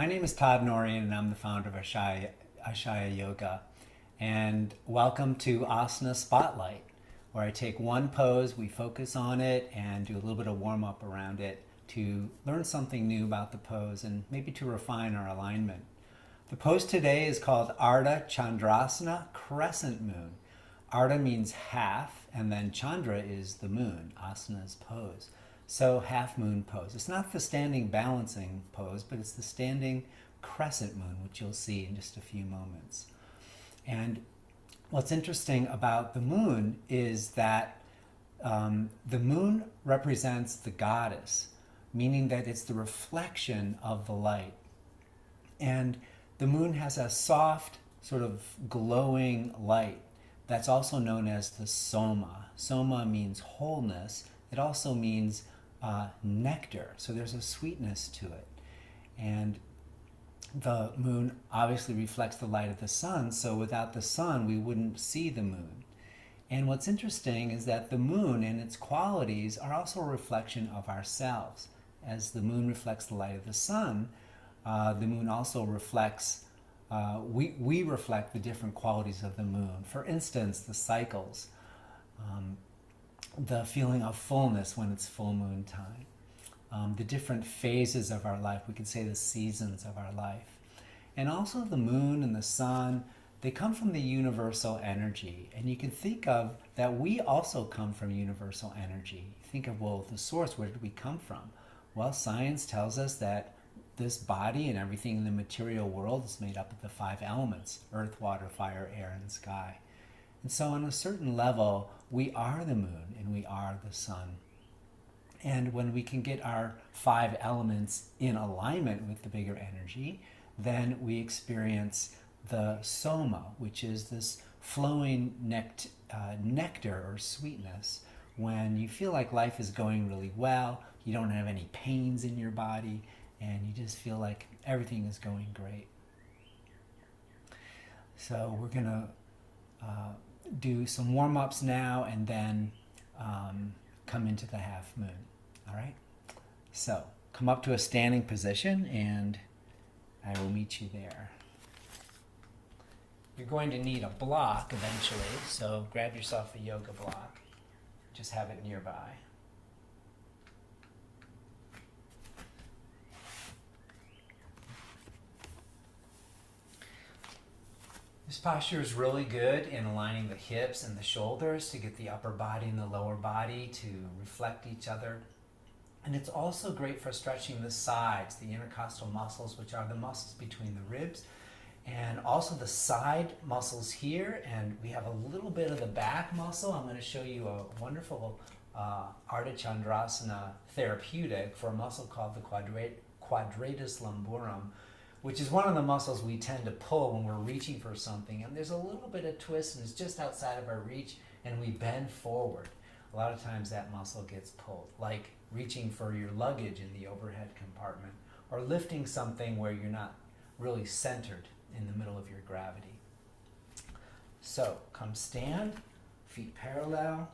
My name is Todd Norian, and I'm the founder of Ashaya Yoga. And welcome to Asana Spotlight, where I take one pose, we focus on it, and do a little bit of warm-up around it to learn something new about the pose and maybe to refine our alignment. The pose today is called Ardha Chandrasana, Crescent Moon. Ardha means half, and then Chandra is the moon, Asana's pose. So half moon pose. It's not the standing balancing pose, but it's the standing crescent moon, which you'll see in just a few moments. And what's interesting about the moon is that the moon represents the goddess, meaning that it's the reflection of the light. And the moon has a soft, sort of glowing light that's also known as the soma. Soma means wholeness. It also means nectar, so there's a sweetness to it. And the moon obviously reflects the light of the sun, so without the sun we wouldn't see the moon. And what's interesting is that the moon and its qualities are also a reflection of ourselves. As the moon reflects the light of the sun, the moon also reflects, we reflect the different qualities of the moon. For instance, the cycles, the feeling of fullness when it's full moon time, the different phases of our life, we could say the seasons of our life. And also the moon and the sun, they come from the universal energy. And you can think of that we also come from universal energy. Think of, well, the source, where did we come from? Well, science tells us that this body and everything in the material world is made up of the 5 elements: earth, water, fire, air, and sky. And so on a certain level, we are the moon and we are the sun. And when we can get our 5 elements in alignment with the bigger energy, then we experience the soma, which is this flowing nectar or sweetness. When you feel like life is going really well, you don't have any pains in your body, and you just feel like everything is going great. So we're going to do some warm-ups now and then come into the half moon. All right? So come up to a standing position and I will meet you there. You're going to need a block eventually, so grab yourself a yoga block. Just have it nearby. This posture is really good in aligning the hips and the shoulders to get the upper body and the lower body to reflect each other. And it's also great for stretching the sides, the intercostal muscles, which are the muscles between the ribs, and also the side muscles here. And we have a little bit of the back muscle. I'm going to show you a wonderful Ardha Chandrasana therapeutic for a muscle called the quadratus lumborum, which is one of the muscles we tend to pull when we're reaching for something. And there's a little bit of twist and it's just outside of our reach and we bend forward. A lot of times that muscle gets pulled, like reaching for your luggage in the overhead compartment or lifting something where you're not really centered in the middle of your gravity. So come stand, feet parallel,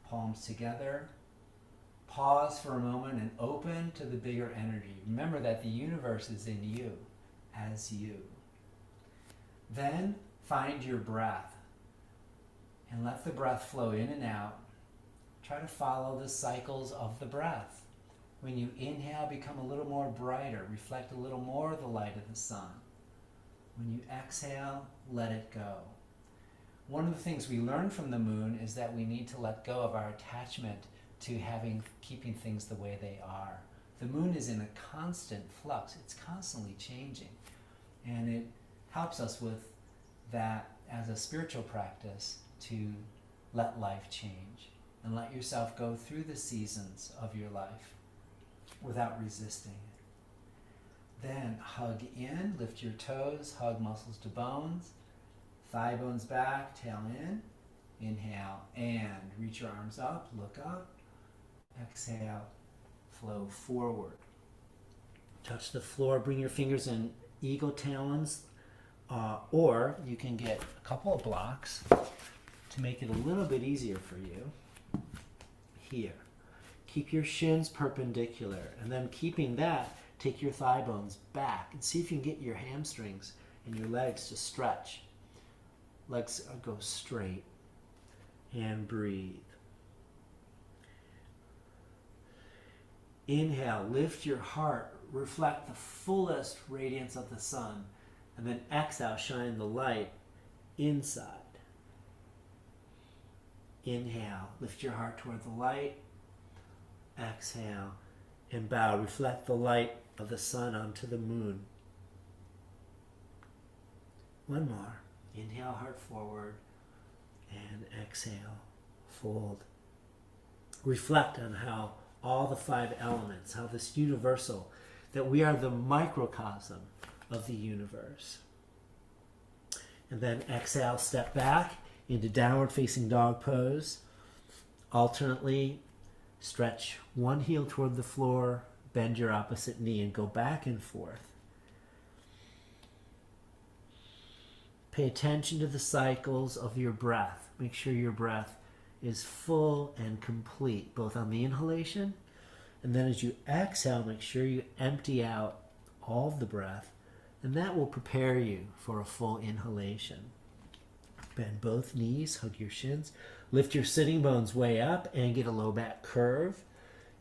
palms together. Pause for a moment and open to the bigger energy. Remember that the universe is in you, as you. Then find your breath and let the breath flow in and out. Try to follow the cycles of the breath. When you inhale, become a little more brighter, reflect a little more of the light of the sun. When you exhale, let it go. One of the things we learn from the moon is that we need to let go of our attachment to keeping things the way they are. The moon is in a constant flux. It's constantly changing. And it helps us with that as a spiritual practice to let life change and let yourself go through the seasons of your life without resisting it. Then hug in, lift your toes, hug muscles to bones, thigh bones back, tail in, inhale, and reach your arms up, look up, exhale, flow forward. Touch the floor, bring your fingers in eagle talons, or you can get a couple of blocks to make it a little bit easier for you. Here, keep your shins perpendicular, and then keeping that, Take your thigh bones back and see if you can get your hamstrings and your legs to stretch. Legs go straight. And breathe. Inhale, lift your heart, reflect the fullest radiance of the sun, and then exhale, shine the light inside. Inhale, lift your heart toward the light. Exhale, and bow. Reflect the light of the sun onto the moon. One more. Inhale, heart forward, and exhale, fold. Reflect on how all the 5 elements, how this universal, that we are the microcosm of the universe. And then exhale, step back into downward facing dog pose. Alternately, stretch one heel toward the floor, bend your opposite knee, and go back and forth. Pay attention to the cycles of your breath. Make sure your breath is full and complete, both on the inhalation, and then as you exhale, make sure you empty out all of the breath, and that will prepare you for a full inhalation. Bend both knees, hug your shins, lift your sitting bones way up and get a low back curve,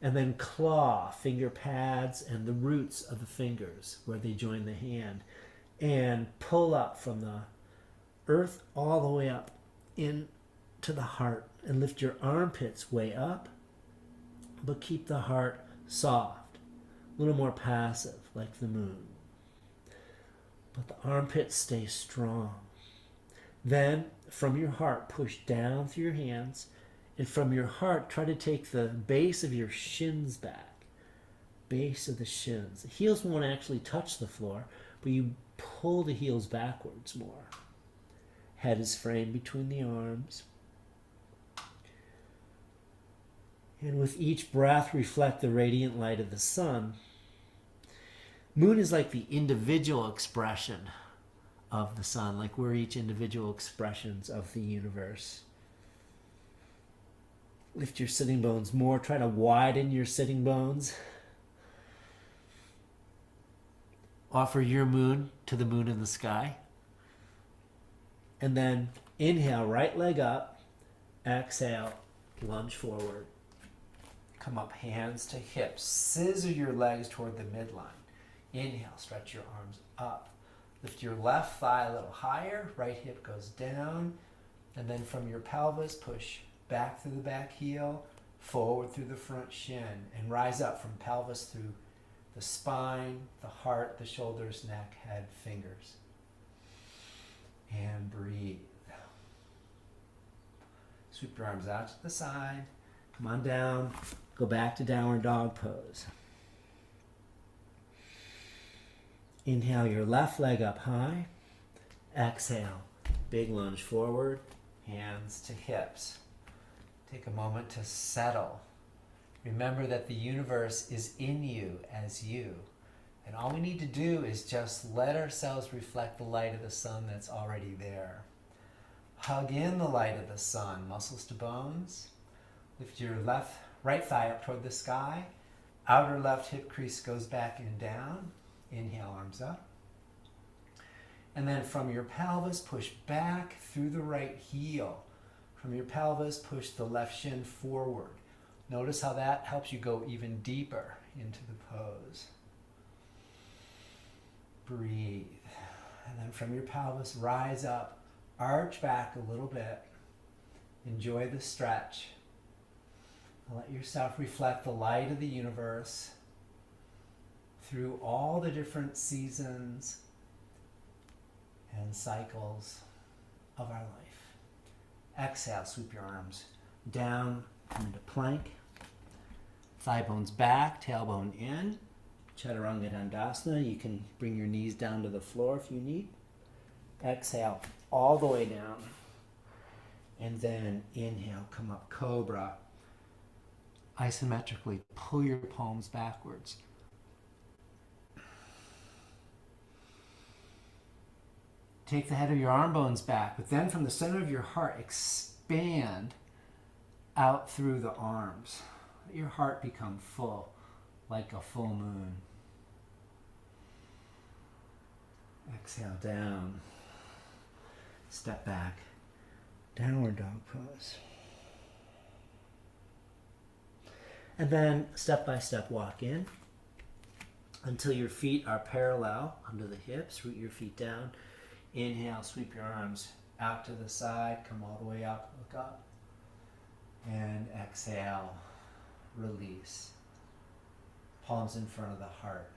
and then claw finger pads and the roots of the fingers where they join the hand, and pull up from the earth all the way up into the heart, and lift your armpits way up, but keep the heart soft, a little more passive like the moon. But the armpits stay strong. Then from your heart, push down through your hands, and from your heart, try to take the base of your shins back. Base of the shins. The heels won't actually touch the floor, but you pull the heels backwards more. Head is framed between the arms. And with each breath, reflect the radiant light of the sun. Moon is like the individual expression of the sun, like we're each individual expressions of the universe. Lift your sitting bones more. Try to widen your sitting bones. Offer your moon to the moon in the sky. And then inhale, right leg up. Exhale, lunge forward. Come up, hands to hips. Scissor your legs toward the midline. Inhale, stretch your arms up. Lift your left thigh a little higher. Right hip goes down. And then from your pelvis, push back through the back heel, forward through the front shin, and rise up from pelvis through the spine, the heart, the shoulders, neck, head, fingers. And breathe. Sweep your arms out to the side. Come on down. Go back to downward dog pose. Inhale your left leg up high. Exhale, big lunge forward, hands to hips. Take a moment to settle. Remember that the universe is in you as you. And all we need to do is just let ourselves reflect the light of the sun that's already there. Hug in the light of the sun, muscles to bones. Lift your right thigh up toward the sky. Outer left hip crease goes back and down. Inhale, arms up. And then from your pelvis, push back through the right heel. From your pelvis, push the left shin forward. Notice how that helps you go even deeper into the pose. Breathe. And then from your pelvis, rise up, arch back a little bit. Enjoy the stretch. Let yourself reflect the light of the universe through all the different seasons and cycles of our life. Exhale, sweep your arms down, come into plank. Thigh bones back, tailbone in. Chaturanga Dandasana. You can bring your knees down to the floor if you need. Exhale all the way down. And then inhale, come up, cobra. Isometrically pull your palms backwards. Take the head of your arm bones back, but then from the center of your heart, expand out through the arms. Let your heart become full, like a full moon. Exhale down. Step back. Downward dog pose. And then step by step walk in until your feet are parallel under the hips. Root your feet down. Inhale, sweep your arms out to the side. Come all the way up, look up. And exhale, release. Palms in front of the heart.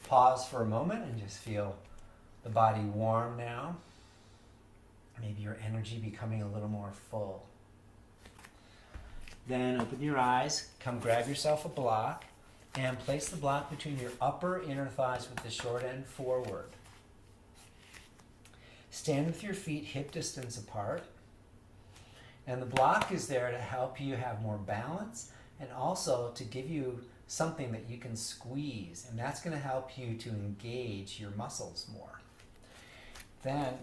Pause for a moment and just feel the body warm now. Maybe your energy becoming a little more full. Then open your eyes, come grab yourself a block, and place the block between your upper inner thighs with the short end forward. Stand with your feet hip distance apart. And the block is there to help you have more balance and also to give you something that you can squeeze. And that's going to help you to engage your muscles more. Then,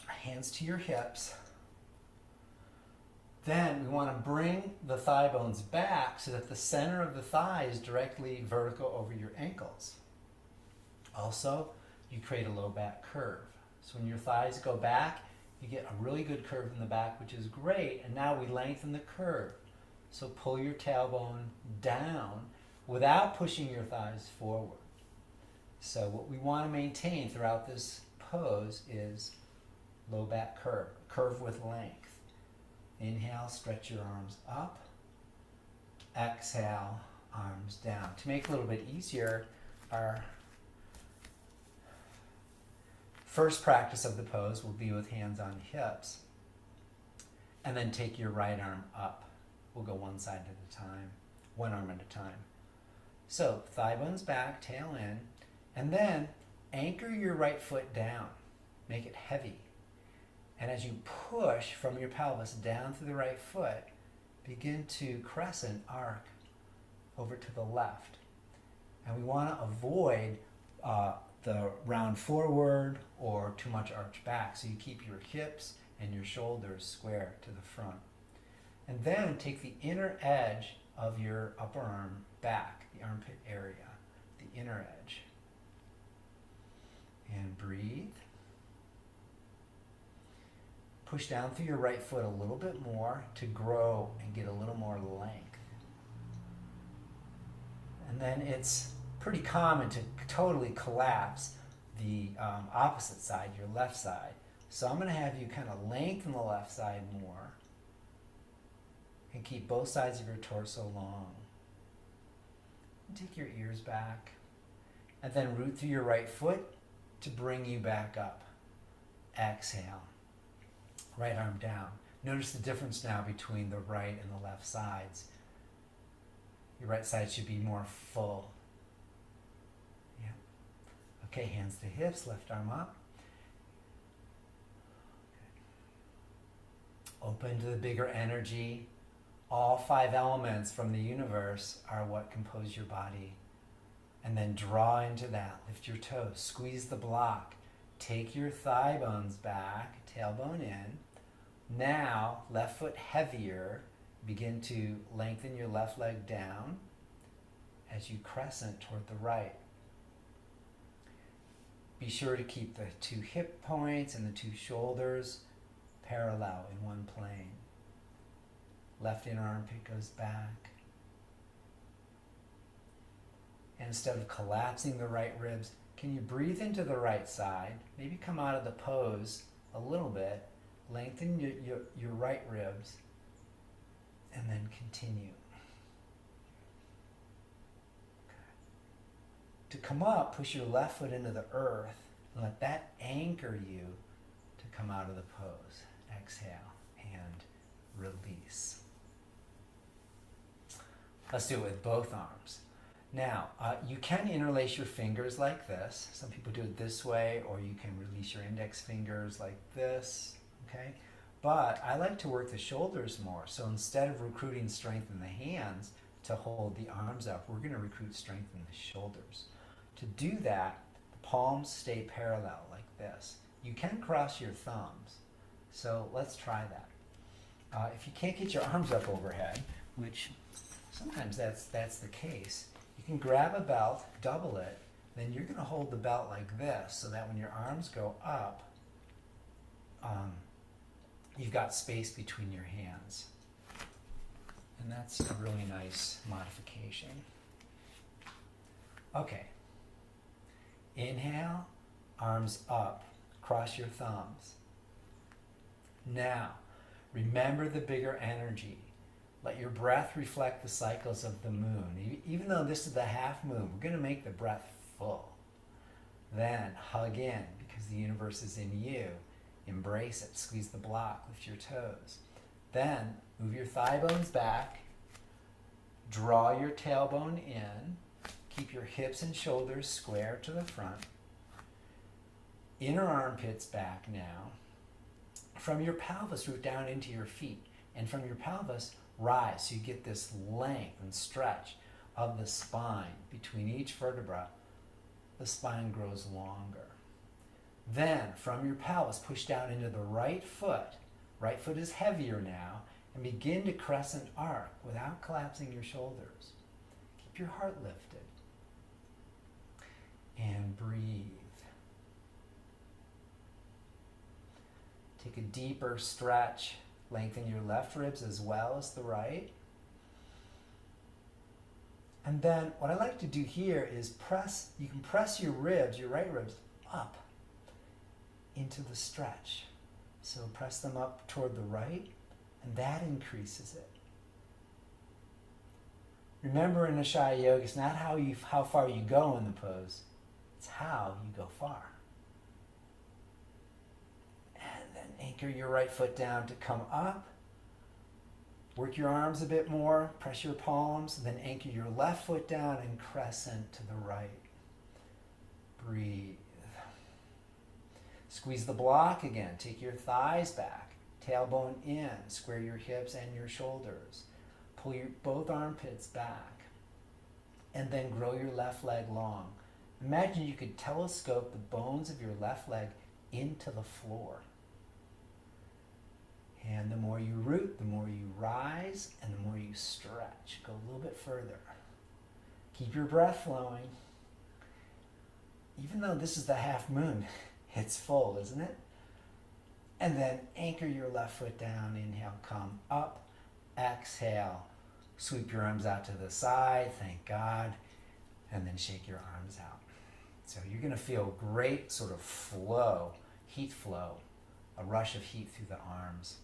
hands to your hips. Then we want to bring the thigh bones back so that the center of the thigh is directly vertical over your ankles. Also, you create a low back curve. So when your thighs go back, you get a really good curve in the back, which is great. And now we lengthen the curve. So pull your tailbone down without pushing your thighs forward. So what we want to maintain throughout this pose is low back curve, curve with length. Inhale, stretch your arms up. Exhale, arms down. To make it a little bit easier, our first practice of the pose will be with hands on hips. And then take your right arm up. We'll go one side at a time, one arm at a time. So thigh bones back, tail in, and then anchor your right foot down. Make it heavy. And as you push from your pelvis down through the right foot, begin to crescent arc over to the left. And we want to avoid the round forward or too much arch back. So you keep your hips and your shoulders square to the front. And then take the inner edge of your upper arm back, the armpit area, the inner edge. And breathe. Push down through your right foot a little bit more to grow and get a little more length. And then it's pretty common to totally collapse the opposite side, your left side. So I'm going to have you kind of lengthen the left side more and keep both sides of your torso long. And take your ears back and then root through your right foot to bring you back up. Exhale. Right arm down. Notice the difference now between the right and the left sides. Your right side should be more full. Yeah. Okay, hands to hips, left arm up. Okay. Open to the bigger energy. All 5 elements from the universe are what compose your body. And then draw into that. Lift your toes. Squeeze the block. Take your thigh bones back, tailbone in. Now, left foot heavier. Begin to lengthen your left leg down as you crescent toward the right. Be sure to keep the 2 hip points and the 2 shoulders parallel in one plane. Left inner armpit goes back. And instead of collapsing the right ribs, can you breathe into the right side? Maybe come out of the pose a little bit. Lengthen your right ribs. And then continue. Okay. To come up, push your left foot into the earth. And let that anchor you to come out of the pose. Exhale and release. Let's do it with both arms. Now, you can interlace your fingers like this. Some people do it this way, or you can release your index fingers like this, okay? But I like to work the shoulders more. So instead of recruiting strength in the hands to hold the arms up, we're gonna recruit strength in the shoulders. To do that, the palms stay parallel like this. You can cross your thumbs. So let's try that. If you can't get your arms up overhead, which sometimes that's the case, you can grab a belt, double it, Then you're going to hold the belt like this so that when your arms go up, you've got space between your hands. And that's a really nice modification. Okay. Inhale, arms up, cross your thumbs. Now, remember the bigger energy. Let your breath reflect the cycles of the moon. Even though this is the half moon, we're going to make the breath full. Then hug in because the universe is in you. Embrace it. Squeeze the block. Lift your toes. Then move your thigh bones back. Draw your tailbone in. Keep your hips and shoulders square to the front. Inner armpits back now. From your pelvis, root down into your feet. And from your pelvis, rise so you get this length and stretch of the spine. Between each vertebra, the spine grows longer. Then, from your pelvis, push down into the right foot. Right foot is heavier now. And begin to crescent arc without collapsing your shoulders. Keep your heart lifted. And breathe. Take a deeper stretch. Lengthen your left ribs as well as the right. And then what I like to do here is you can press your ribs, your right ribs, up into the stretch. So press them up toward the right, and that increases it. Remember in Ashaya Yoga, it's not how far you go in the pose, it's how you go far. And then anchor your right foot down to come up. Work your arms a bit more, press your palms, then anchor your left foot down and crescent to the right. Breathe. Squeeze the block again. Take your thighs back, tailbone in, square your hips and your shoulders. Pull your both armpits back, and then grow your left leg long. Imagine you could telescope the bones of your left leg into the floor. And the more you root, the more you rise, and the more you stretch. Go a little bit further. Keep your breath flowing. Even though this is the half moon, it's full, isn't it? And then anchor your left foot down. Inhale, come up. Exhale, sweep your arms out to the side. Thank God. And then shake your arms out. So you're going to feel great sort of flow, heat flow, a rush of heat through the arms.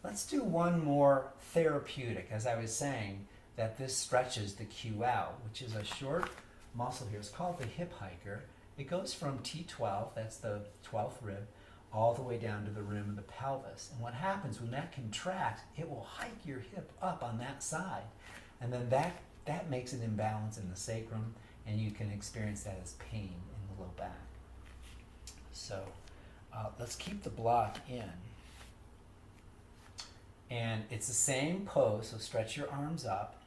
Let's do one more therapeutic. As I was saying, that this stretches the QL, which is a short muscle here. It's called the hip hiker. It goes from T12, that's the 12th rib, all the way down to the rim of the pelvis. And what happens when that contracts, it will hike your hip up on that side. And then that makes an imbalance in the sacrum, and you can experience that as pain in the low back. So let's keep the block in. And it's the same pose, so stretch your arms up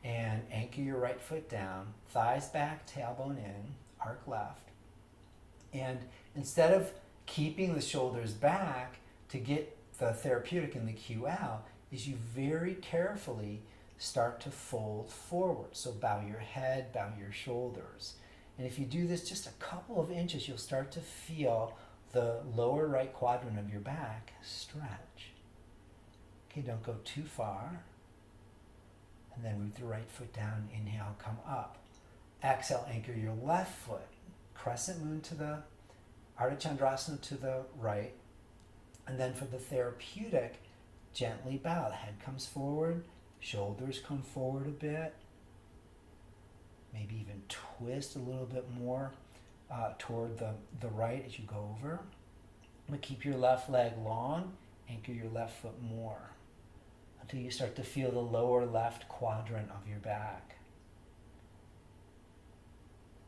and anchor your right foot down, thighs back, tailbone in, arc left. And instead of keeping the shoulders back to get the therapeutic in the QL, is you very carefully start to fold forward. So bow your head, bow your shoulders. And if you do this just a couple of inches, you'll start to feel the lower right quadrant of your back stretch. Okay, don't go too far. And then root the right foot down. Inhale, come up. Exhale, anchor your left foot. Crescent moon to the Ardha Chandrasana to the right. And then for the therapeutic, gently bow. The head comes forward. Shoulders come forward a bit. Maybe even twist a little bit more toward the right as you go over. But keep your left leg long. Anchor your left foot more, until you start to feel the lower left quadrant of your back.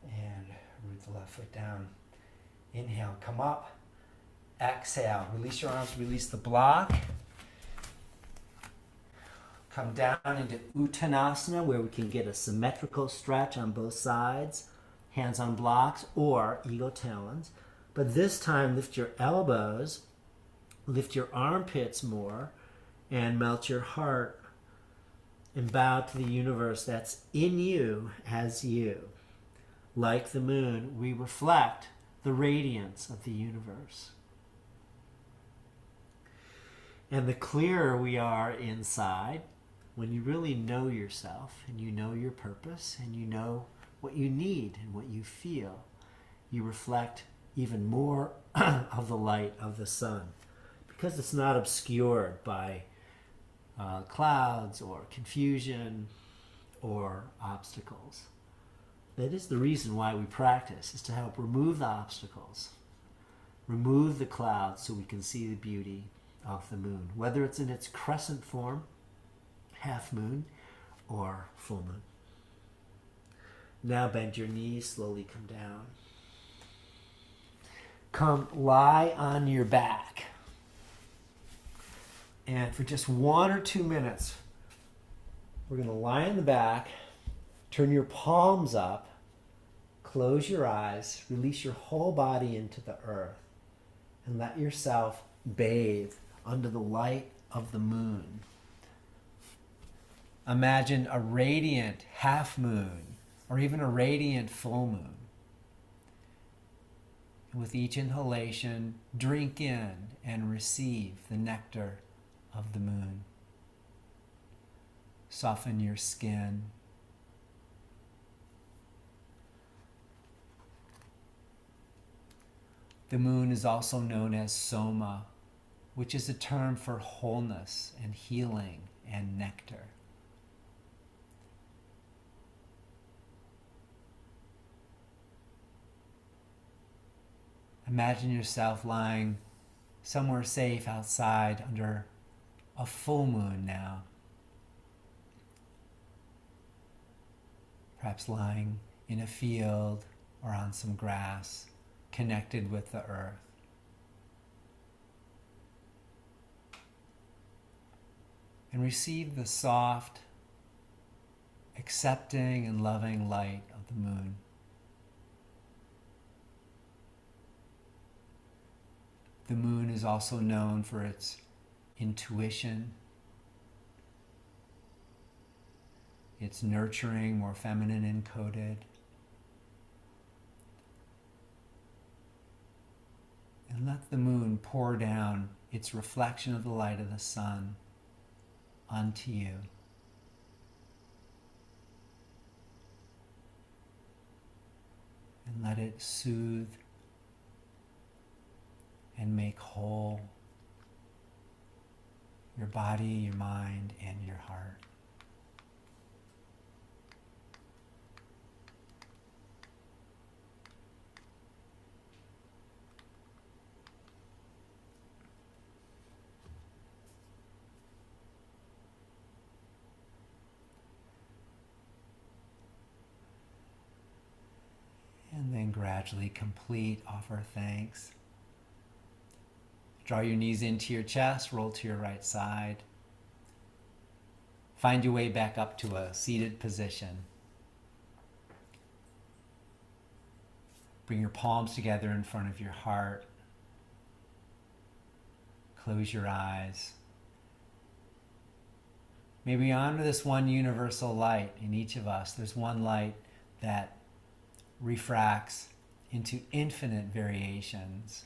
And root the left foot down. Inhale, come up. Exhale, release your arms, release the block. Come down into Uttanasana, where we can get a symmetrical stretch on both sides, hands on blocks or eagle talons. But this time, lift your elbows, lift your armpits more, and melt your heart and bow to the universe that's in you as you. Like the moon, we reflect the radiance of the universe. And the clearer we are inside, when you really know yourself and you know your purpose and you know what you need and what you feel, you reflect even more of the light of the sun, because it's not obscured by clouds or confusion or obstacles. That is the reason why we practice, is to help remove the obstacles, remove the clouds so we can see the beauty of the moon, whether it's in its crescent form, half moon, or full moon. Now bend your knees, slowly come down. Come lie on your back. And for just 1 or 2 minutes, we're going to lie on the back, turn your palms up, close your eyes, release your whole body into the earth, and let yourself bathe under the light of the moon. Imagine a radiant half moon or even a radiant full moon. And with each inhalation, drink in and receive the nectar of the moon. Soften your skin. The moon is also known as Soma, which is a term for wholeness and healing and nectar. Imagine yourself lying somewhere safe outside under a full moon now. Perhaps lying in a field or on some grass, connected with the earth. And receive the soft, accepting and loving light of the moon. The moon is also known for its intuition, its nurturing, more feminine encoded. And let the moon pour down its reflection of the light of the sun onto you. And let it soothe and make whole your body, your mind, and your heart. And then gradually complete, offer thanks. Draw your knees into your chest, roll to your right side. Find your way back up to a seated position. Bring your palms together in front of your heart. Close your eyes. May we honor this one universal light in each of us. There's one light that refracts into infinite variations.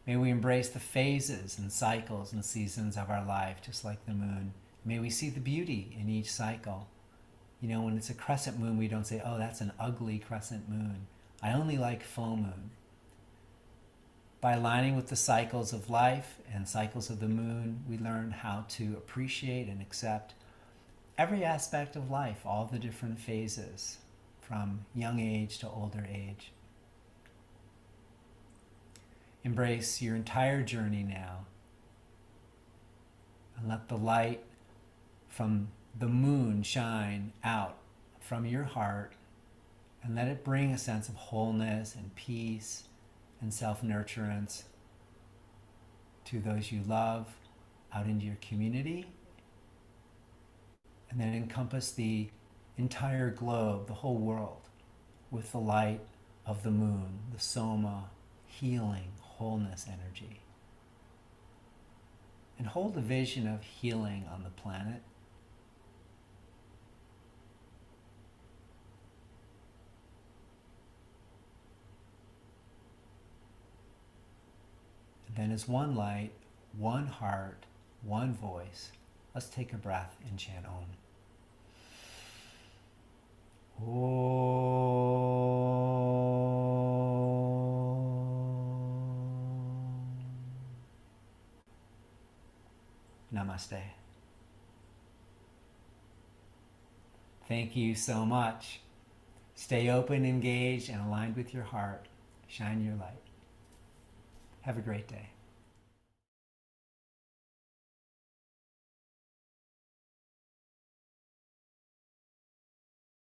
May we embrace the phases and cycles and seasons of our life, just like the moon. May we see the beauty in each cycle. You know, when it's a crescent moon, we don't say, oh, that's an ugly crescent moon. I only like full moon. By aligning with the cycles of life and cycles of the moon, we learn how to appreciate and accept every aspect of life, all the different phases, from young age to older age. Embrace your entire journey now, and let the light from the moon shine out from your heart, and let it bring a sense of wholeness and peace and self-nurturance to those you love, out into your community, and then encompass the entire globe, the whole world, with the light of the moon, the Soma, healing, wholeness energy. And hold a vision of healing on the planet, Then as one light, one heart, one voice, let's take a breath and chant Om. Namaste. Thank you so much. Stay open, engaged, and aligned with your heart. Shine your light. Have a great day.